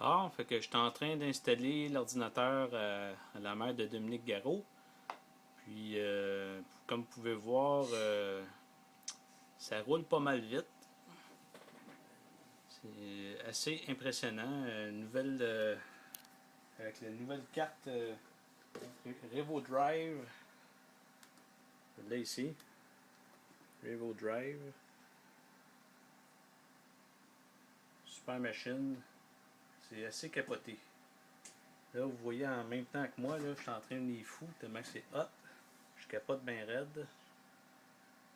Ah, fait que j'étais en train d'installer l'ordinateur à la mère de Dominique Garot. Puis, comme vous pouvez voir, ça roule pas mal vite. C'est assez impressionnant. Avec la nouvelle carte Revo Drive. Là, ici. Revo Drive. Super machine. C'est assez capoté. Là, vous voyez en même temps que moi, là, je suis en train de les fous tellement que c'est hot. Je capote bien raide.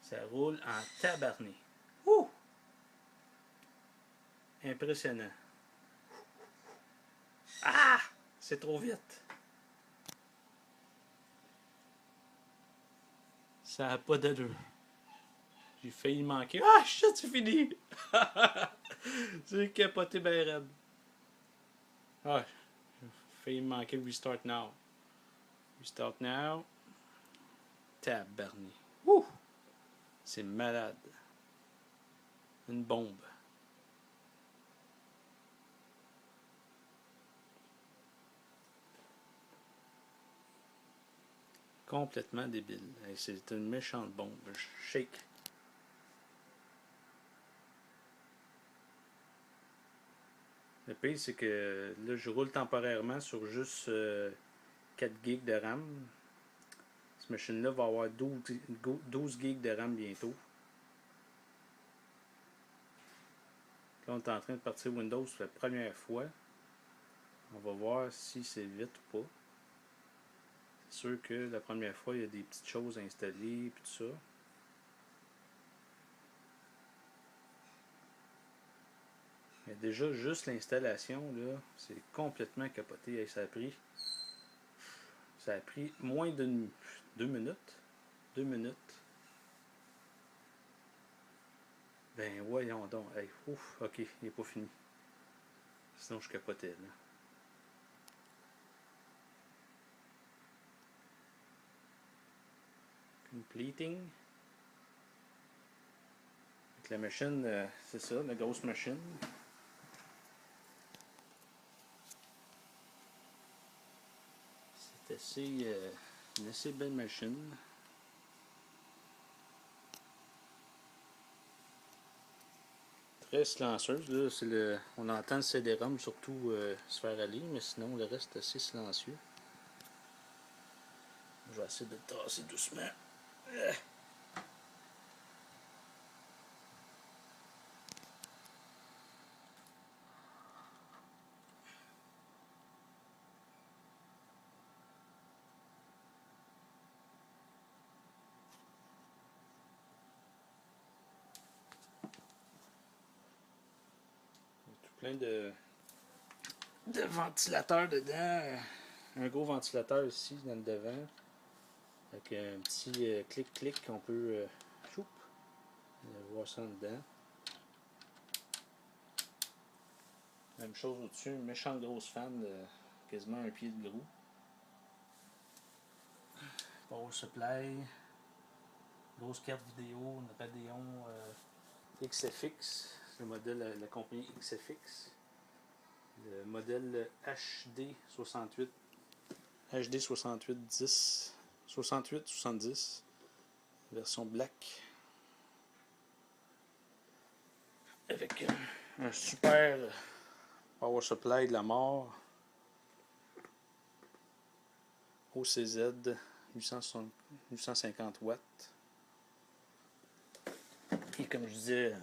Ça roule en tabarné. Ouh! Impressionnant. Ah! C'est trop vite. Ça n'a pas d'allure. J'ai failli manquer. Ah, shit, c'est fini! J'ai capoté bien raide. Ah, j'ai failli manquer Restart Now. Restart Now. Tabarné. Ouh! C'est malade. Une bombe. Complètement débile. C'est une méchante bombe. Je shake. Le pire, c'est que là, je roule temporairement sur juste 4 gigs de RAM. Cette machine-là va avoir 12 gigs de RAM bientôt. Là, on est en train de partir Windows pour la première fois. On va voir si c'est vite ou pas. C'est sûr que la première fois, il y a des petites choses à installer et tout ça. Mais déjà, juste l'installation, là, c'est complètement capoté. Et ça a pris moins de 2 minutes. 2 minutes. Ben voyons donc. Hey, ouf, ok, il n'est pas fini. Sinon, je capotais là. Completing. Avec la machine, c'est ça, la grosse machine. C'est une assez belle machine. Très silencieuse. Là, on entend le CD-ROM surtout se faire aller, mais sinon le reste est assez silencieux. Je vais essayer de tasser doucement. Tout plein de ventilateurs dedans. Un gros ventilateur ici dans le devant. Avec un petit clic-clic qu'on peut voir ça en dedans. Même chose au-dessus, une méchante grosse fan de quasiment un pied de gros. Power supply. Grosse carte vidéo, une Radeon XFX. C'est le modèle de la compagnie XFX. Le modèle HD68. HD68 6870. Version black. Avec un super power supply de la mort. OCZ 850 watts. Et comme je disais,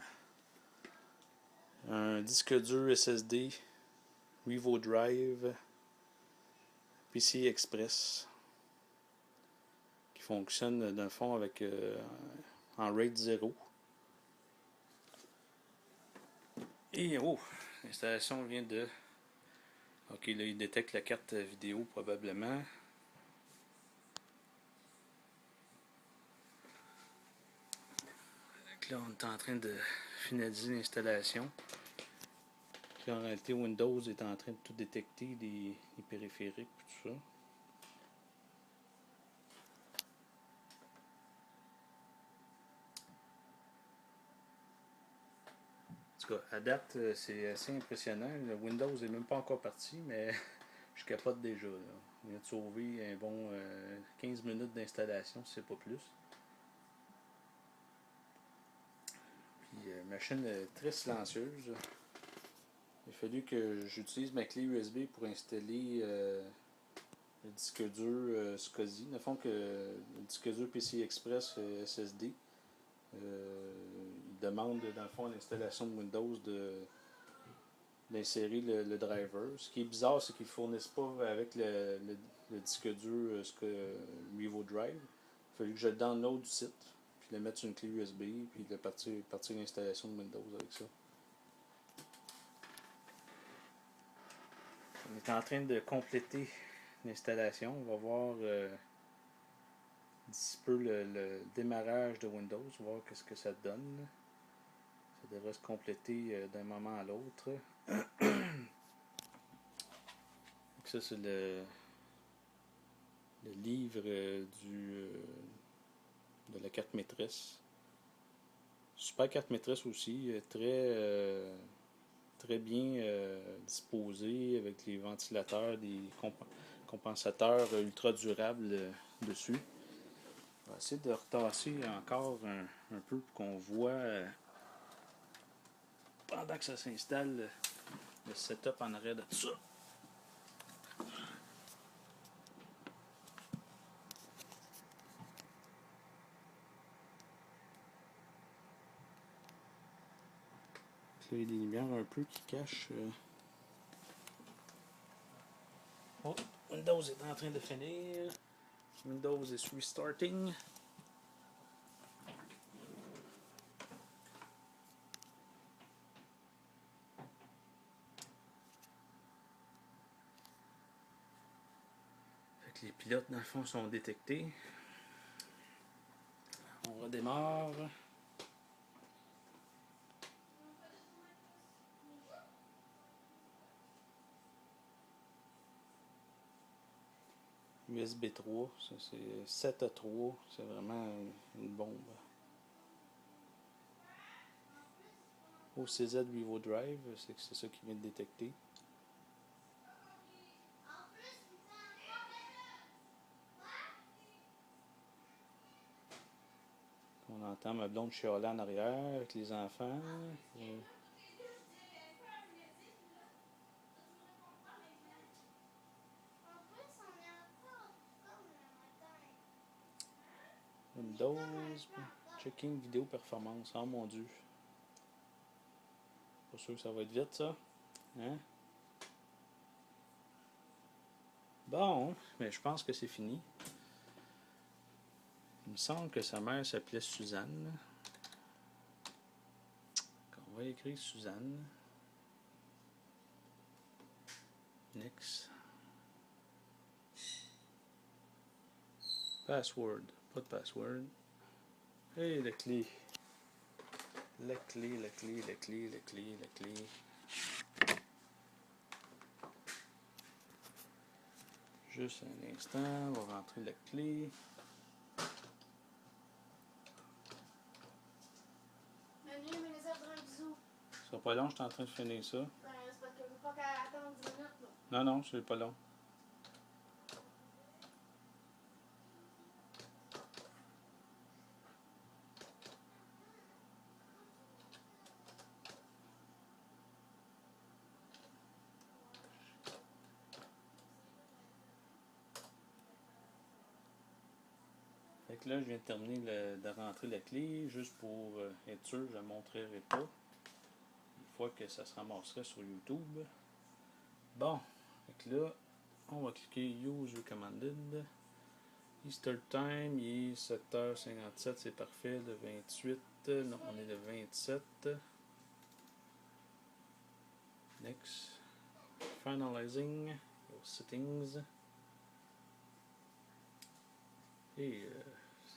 un disque dur SSD Revo Drive PCI Express qui fonctionne dans le fond avec en RAID 0. Et l'installation vient de... Ok, là il détecte la carte vidéo probablement. Donc là on est en train de finaliser l'installation. En réalité Windows est en train de tout détecter, les périphériques et tout ça. En tout cas, à date, c'est assez impressionnant. Le Windows n'est même pas encore parti, mais je capote déjà. Là. On vient de sauver un bon 15 minutes d'installation, si c'est pas plus. Puis, machine très silencieuse. Il a fallu que j'utilise ma clé USB pour installer le disque dur SCSI. Dans le fond, que le disque dur PCI Express SSD, il demande, dans le fond, l'installation de Windows d'insérer le driver. Ce qui est bizarre, c'est qu'ils ne fournissent pas avec le disque dur Revo Drive. Il a fallu que je le download du site, puis le mettre sur une clé USB, puis de partir l'installation de Windows avec ça. On est en train de compléter l'installation. On va voir d'ici peu le démarrage de Windows, voir qu'est-ce que ça donne. Ça devrait se compléter d'un moment à l'autre. Ça, c'est le livre de la carte maîtresse. Super carte maîtresse aussi, très bien disposé avec les ventilateurs, des compensateurs ultra durables dessus. On va essayer de retasser encore un peu pour qu'on voit pendant que ça s'installe le setup en arrière de ça. Là, il y a des lumières un peu qui cachent. Oh, Windows est en train de finir. Windows is restarting. Fait que les pilotes, dans le fond, sont détectés. On redémarre. USB 3, ça c'est 7 à 3, c'est vraiment une bombe. OCZ Revo Drive, c'est ça qui vient de détecter. On entend ma blonde chialer en arrière avec les enfants. Windows, checking vidéo performance. Oh mon dieu. Pas sûr que ça va être vite ça. Hein? Bon, mais je pense que c'est fini. Il me semble que sa mère s'appelait Suzanne. On va écrire Suzanne. Next. Password. Pas de password. Et la clé. La clé. Juste un instant, on va rentrer la clé. Manu, mais les ordres un bisou. Ce sera pas long, je suis en train de finir ça. Ben, c'est parce que je veux pas qu'elle attende 10 minutes. Non, Là. non, c'est pas long. Fait que là, je viens de terminer de rentrer la clé. Juste pour être sûr, je ne la montrerai pas. Une fois que ça se ramasserait sur YouTube. Bon, fait que là, on va cliquer Use Recommended. Easter Time, il est 7h57, c'est parfait. Le 28, non, on est le 27. Next. Finalizing your settings. Et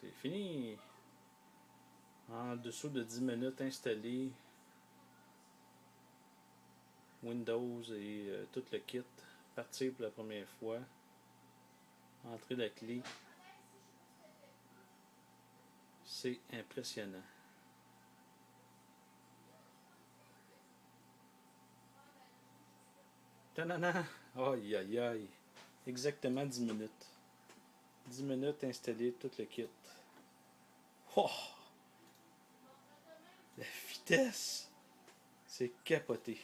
c'est fini. En dessous de 10 minutes installé. Windows et tout le kit. Partir pour la première fois. Entrer la clé. C'est impressionnant. Tanana! Aïe aïe aïe! Exactement 10 minutes. 10 minutes installer tout le kit. Oh! La vitesse! C'est capoté.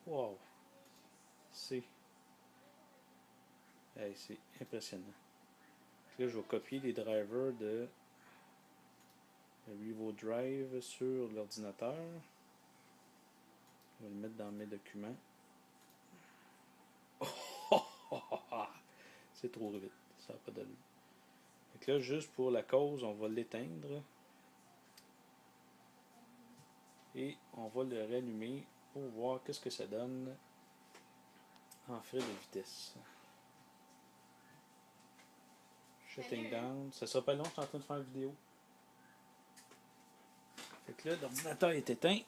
Wow! C'est hey, c'est impressionnant. Là, je vais copier les drivers de Revo Drive sur l'ordinateur. Je vais le mettre dans mes documents. C'est trop vite. Ça n'a pas d'allure. Donc là, juste pour la cause, on va l'éteindre. Et on va le rallumer pour voir qu'est-ce que ça donne en frais de vitesse. Shutting down. Ça sera pas long, je suis en train de faire une vidéo. Fait que là, l'ordinateur est éteint.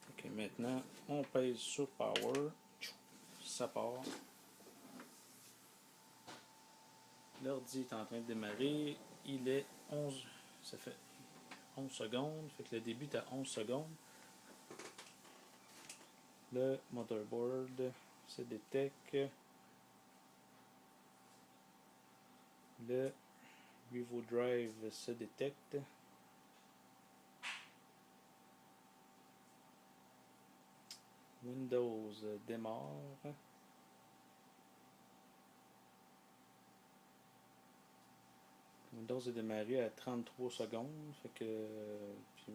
Ok, maintenant, on pèse sur Power. Ça part. L'ordi est en train de démarrer. Il est 11. Ça fait 11 secondes. Fait que le début est à 11 secondes. Le motherboard se détecte. Le Revo Drive se détecte. Windows démarre. Windows est démarré à 33 secondes. Fait que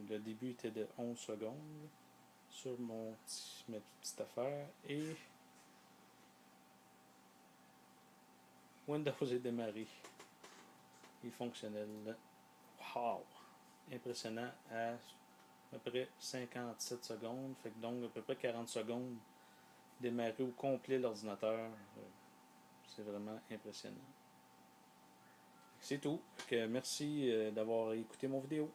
le début était de 11 secondes sur ma petite affaire. Et Windows est démarré. Il est fonctionnel. Wow! Impressionnant à peu près 57 secondes. Fait que donc à peu près 40 secondes démarrer au complet l'ordinateur. C'est vraiment impressionnant. C'est tout. Merci d'avoir écouté mon vidéo.